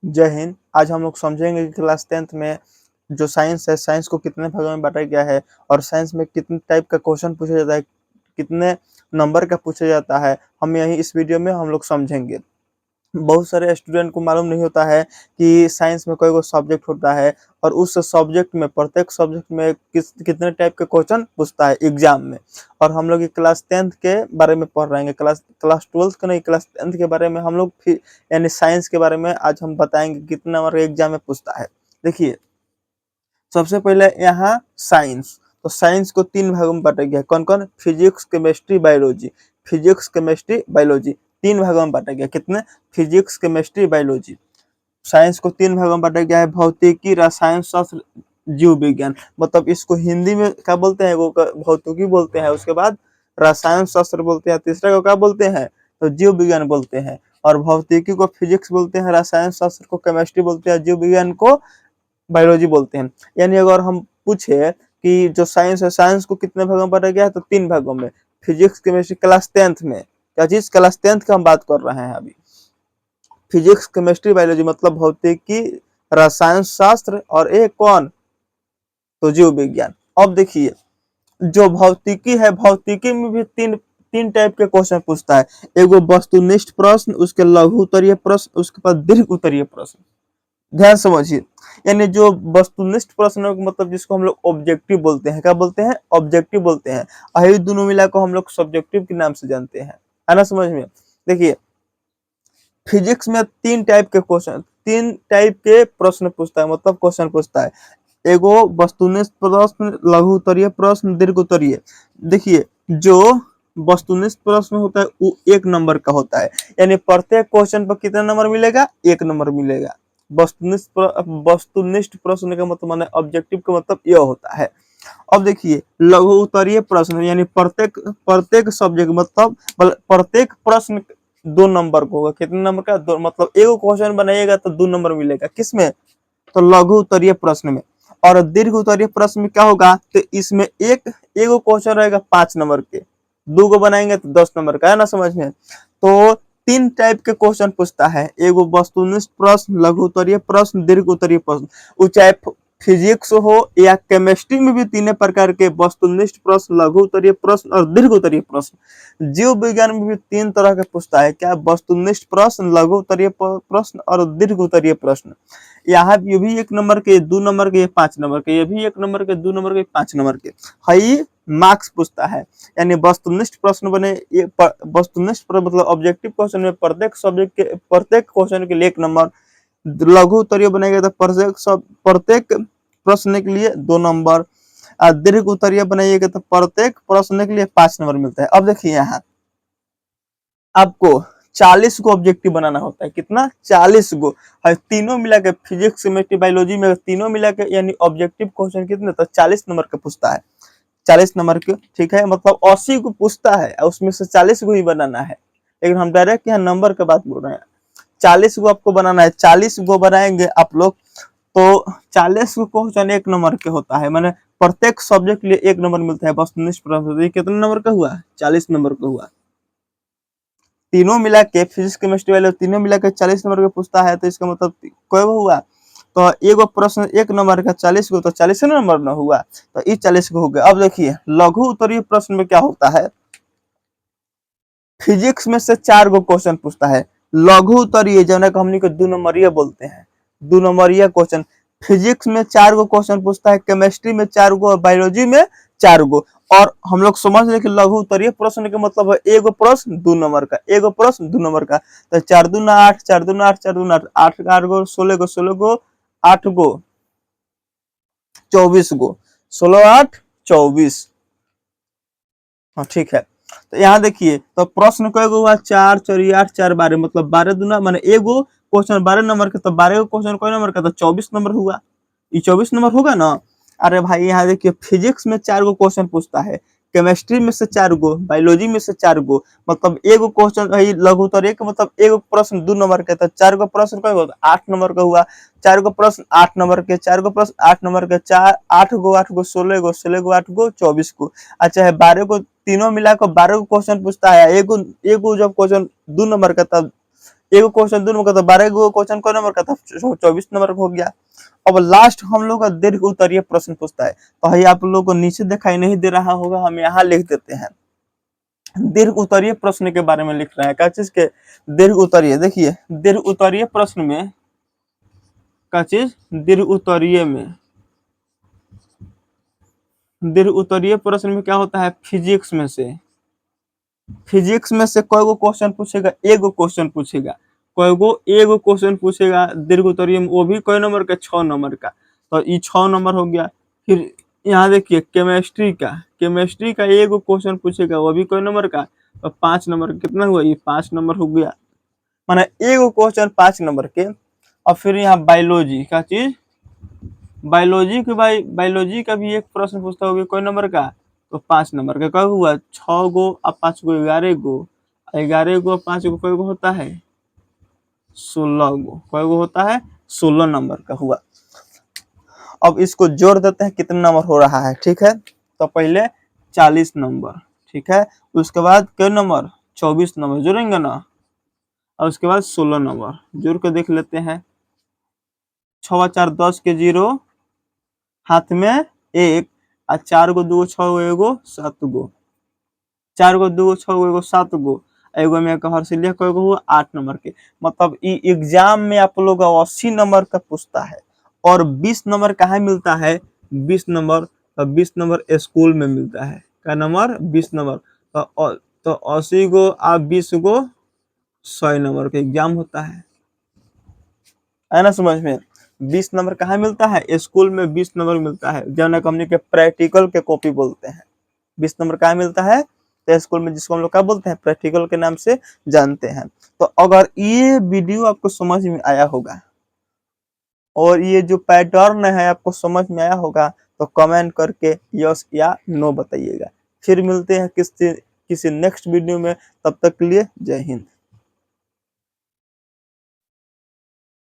जय हिंद। आज हम लोग समझेंगे कि क्लास 10th में जो साइंस है, साइंस को कितने भागों में बांटा गया है और साइंस में कितने टाइप का क्वेश्चन पूछा जाता है, कितने नंबर का पूछा जाता है, हम यही इस वीडियो में हम लोग समझेंगे। बहुत सारे स्टूडेंट को मालूम नहीं होता है कि साइंस में कोई कोई सब्जेक्ट होता है और उस सब्जेक्ट में, प्रत्येक सब्जेक्ट में कितने टाइप के क्वेश्चन पूछता है एग्जाम में। और हम लोग ये क्लास 10th के बारे में पढ़ रहे हैं, क्लास क्लास 12th का नहीं, क्लास 10th के बारे में हम लोग फिर यानी साइंस के बारे में आज हम बताएंगे कितना नंबर एग्जाम में पूछता है। देखिए, सबसे पहले यहाँ साइंस। तो साइंस को तीन भागों में बांटा गया है। कौन कौन? Physics, chemistry, biology. Physics, chemistry, biology तीन भागों में बांटा गया। कितने? Physics, chemistry, biology. साइंस को तीन भागों में बांटा गया है। भौतिकी, रसायन शास्त्र, जीव विज्ञान। मतलब इसको हिंदी में क्या बोलते हैं? वो भौतिकी बोलते हैं, उसके बाद रसायन शास्त्र बोलते हैं, तीसरा को क्या बोलते हैं? तो जीव विज्ञान बोलते हैं। और भौतिकी को फिजिक्स बोलते हैं, रसायन शास्त्र को केमिस्ट्री बोलते हैं, जीव विज्ञान को बायोलॉजी बोलते हैं। यानी अगर हम पूछे कि जो साइंस है, साइंस को कितने भागों में बांटा गया है, तो तीन भागों में। फिजिक्स, केमिस्ट्री क्लास 10th में, क्या चीज? क्लास 10th का हम बात कर रहे हैं अभी। फिजिक्स, केमिस्ट्री, बायोलॉजी मतलब भौतिकी, रसायन शास्त्र और एक कौन? तो जीव विज्ञान। अब देखिए, जो भौतिकी है, भौतिकी में भी तीन तीन टाइप के क्वेश्चन पूछता है। एगो वस्तुनिष्ठ प्रश्न, उसके लघु उत्तरीय प्रश्न, उसके बाद दीर्घ उत्तरीय प्रश्न। ध्यान समझिए, यानी जो वस्तुनिष्ठ प्रश्न मतलब जिसको हम लोग ऑब्जेक्टिव बोलते हैं, क्या बोलते हैं? ऑब्जेक्टिव बोलते हैं। और ये दोनों मिला को हम लोग सब्जेक्टिव के नाम से जानते हैं। है ना समझ में? देखिए, फिजिक्स में तीन टाइप के क्वेश्चन, तीन टाइप के प्रश्न पूछता है, मतलब क्वेश्चन पूछता है। एगो वस्तुनिष्ठ प्रश्न, लघु उत्तरीय प्रश्न, दीर्घ उत्तरीय। देखिए, जो वस्तुनिष्ठ प्रश्न होता है वो 1 नंबर का होता है, यानी प्रत्येक क्वेश्चन पर कितना नंबर मिलेगा? 1 नंबर मिलेगा। वस्तुनिष्ठ प्रश्न का मतलब माने ऑब्जेक्टिव का मतलब यह होता है। अब देखिए, लघु उत्तरीय प्रश्न यानी प्रत्येक प्रत्येक सब्जेक्ट मतलब प्रत्येक प्रश्न 2 नंबर का होगा। कितने नंबर का? 2। मतलब एगो क्वेश्चन बनाइएगा तो 2 नंबर मिलेगा। किसमें? तो लघु उत्तरीय प्रश्न में। और दीर्घ उत्तरीय प्रश्न में क्या होगा? तो इसमें एगो क्वेश्चन रहेगा 5 नंबर के, 2 गो बनाएंगे तो 10 नंबर का। है ना समझ में? तो तीन टाइप के क्वेश्चन पूछता है। एगो वस्तुनिष्ठ प्रश्न, लघु उत्तरीय प्रश्न, दीर्घ उत्तरीय प्रश्न। वो चाहे फिजिक्स हो या केमिस्ट्री में भी तीन प्रकार के वस्तुनिष्ठ प्रश्न, लघु उत्तरीय प्रश्न और दीर्घ उत्तरीय प्रश्न। जीव विज्ञान में भी तीन तरह के पूछता है। क्या? वस्तुनिष्ठ प्रश्न, लघु उत्तरीय प्रश्न और दीर्घ उत्तरीय प्रश्न। यहाँ ये भी 1 नंबर के, 2 नंबर के, 5 नंबर के, ये भी 1 नंबर के, 2 नंबर के, 5 नंबर के। हई मार्क्स पूछता है, यानी वस्तुनिष्ठ प्रश्न बने वस्तुनिष्ठ मतलब ऑब्जेक्टिव क्वेश्चन में प्रत्येक सब्जेक्ट के प्रत्येक क्वेश्चन के लिए 1 नंबर। लघु उत्तरीय बनेगा तो प्रत्येक प्रश्न के लिए 2 नंबर। दीर्घ उत्तरीय बनाइएगा तो प्रत्येक प्रश्न के लिए 5 नंबर मिलता है। अब देखिए, यहाँ आपको 40 को ऑब्जेक्टिव बनाना होता है। कितना? 40 गो है। तीनों मिला के फिजिक्स, केमिस्ट्री, बायोलॉजी में तीनों मिला के यानी ऑब्जेक्टिव क्वेश्चन कितने? तो 40 नंबर का पूछता है। 40 नंबर के, ठीक है, मतलब 80 को पूछता है, उसमें से 40 को ही बनाना है। लेकिन हम डायरेक्ट यहाँ नंबर का बात बोल रहे हैं। 40 को आपको बनाना है, 40 को बनाएंगे आप लोग तो 40 को क्वेश्चन 1 नंबर के होता है, माने प्रत्येक सब्जेक्ट के लिए 1 नंबर मिलता है। वस्तुनिष्ठ प्रश्न कितने नंबर का हुआ? 40 नंबर का हुआ। तीनों मिला के फिजिक्स, केमिस्ट्री वाले तीनों मिला के 40 नंबर का पूछता है, तो इसका मतलब कोई हुआ? तो एगो प्रश्न 1 नंबर का 40 को, तो 40 नंबर ना हुआ, तो इस 40 को हो गया। अब देखिए, लघु उत्तरीय प्रश्न में क्या होता है? फिजिक्स में से 4 गो क्वेश्चन पूछता है। लघु उत्तरीय जो है हमनी को 2 नंबरीय बोलते हैं, 2 नंबरीय क्वेश्चन। फिजिक्स में 4 गो क्वेश्चन पूछता है, केमिस्ट्री में 4 गो और बायोलॉजी में 4 गो। और हम लोग समझ रहे कि लघु उत्तरीय प्रश्न के मतलब है एगो प्रश्न 2 नंबर का, एगो प्रश्न 2 नंबर का। तो 4 दूना 8, 4 दूना 8, 4 दूना 8, 8 8 गो 16 गो, 16 गो 8 गो 24 गो, 16 8 24। हाँ ठीक है। तो यहाँ देखिए, तो प्रश्न कई गो हुआ? 4 4 8 4 12, मतलब 12 दूना माने एगो क्वेश्चन 12 नंबर का, तो 12 को क्वेश्चन कोई नंबर का, तो 24 नंबर हुआ। ये 24 नंबर होगा ना? अरे भाई, यहाँ देखिए, फिजिक्स में 4 गो क्वेश्चन पूछता है, केमिस्ट्री में से 4 गो, बायोलॉजी में से 4 गो, मतलब एगो क्वेश्चन लघु उत्तरीय का मतलब एगो प्रश्न 2 नंबर का, तो 4 गो प्रश्न कई गो? 8 नंबर का हुआ। 4 गो प्रश्न 8 नंबर के, 4 गो प्रश्न 8 नंबर के, 4 8 गो 8 गो 16 गो, 16 गो 8 गो 24 को। अच्छा है, 12 को तीनों मिलाकर 12 को क्वेश्चन पूछता है। एगो एगो जब क्वेश्चन 2 नंबर का, तब एक क्वेश्चन 2 नंबर का, तो 12 गो क्वेश्चन को नंबर का था, 24 नंबर का हो गया। अब लास्ट हम लोग का दीर्घ उत्तरीय प्रश्न पूछता है, तो भाई आप लोग को नीचे दिखाई नहीं दे रहा होगा, हम यहाँ लिख देते हैं। दीर्घ उत्तरीय प्रश्न के बारे में लिख रहे हैं, क्या चीज के? दीर्घ उत्तरीय। देखिए दीर्घ उत्तरीय प्रश्न में क्या चीज? दीर्घ उत्तरीय में, दीर्घ उत्तरीय प्रश्न में क्या होता है? फिजिक्स में से कोई गो क्वेश्चन पूछेगा? एक गो क्वेश्चन पूछेगा। कोई गो? एक गो क्वेश्चन पूछेगा दीर्घ उत्तरीय में, वो भी कोई नंबर का? 6 नंबर का। तो ये 6 नंबर हो गया। फिर यहाँ देखिए केमिस्ट्री का एक गो क्वेश्चन पूछेगा, वो भी कोई नंबर का? तो 5 नंबर। कितना हुआ? ये 5 नंबर हो गया, माना एक गो क्वेश्चन 5 नंबर के। और फिर यहाँ बायोलॉजी का चीज, बायोलॉजी का भी एक प्रश्न पूछता होगा, कोई नंबर का? तो 5 नंबर का। कब हुआ? 6 गो और 5 गो 11 गो, 11 गो 5 गो कोई गो होता है? 16 गो। कोई गो होता है? 16 नंबर का हुआ। अब इसको जोड़ देते हैं, कितना नंबर हो रहा है, ठीक है? तो पहले 40 नंबर, ठीक है, उसके बाद क्या नंबर? 24 नंबर जोड़ेंगे ना, और उसके बाद 16 नंबर जोड़ के देख लेते हैं। 6 4 10 के 0, हाथ में 1, और 4 गो 2 6 गो 1 7 गो, 4 गो 2 6 गो 7 गो, एगो में हर्षिलिया कोई गो हुआ? 8 नंबर के। मतलब एग्जाम में आप लोग 80 नंबर का पूछता है। और 20 नंबर कहाँ मिलता है? 20 नंबर स्कूल में मिलता है। क्या नंबर? 20 नंबर। तो 80 गो और 20 गो 100 नंबर का एग्जाम होता है ना समझ में? 20 नंबर कहाँ मिलता है? स्कूल में 20 नंबर मिलता है, जो कंपनी के प्रैक्टिकल के कॉपी बोलते हैं। 20 नंबर कहाँ मिलता है? तो स्कूल में, जिसको हम लोग क्या बोलते हैं? प्रैक्टिकल के नाम से जानते हैं। तो अगर ये वीडियो आपको समझ में आया होगा और ये जो पैटर्न है आपको समझ में आया होगा, तो कमेंट करके यस या नो बताइएगा। फिर मिलते हैं किसी नेक्स्ट वीडियो में, तब तक के लिए जय हिंद।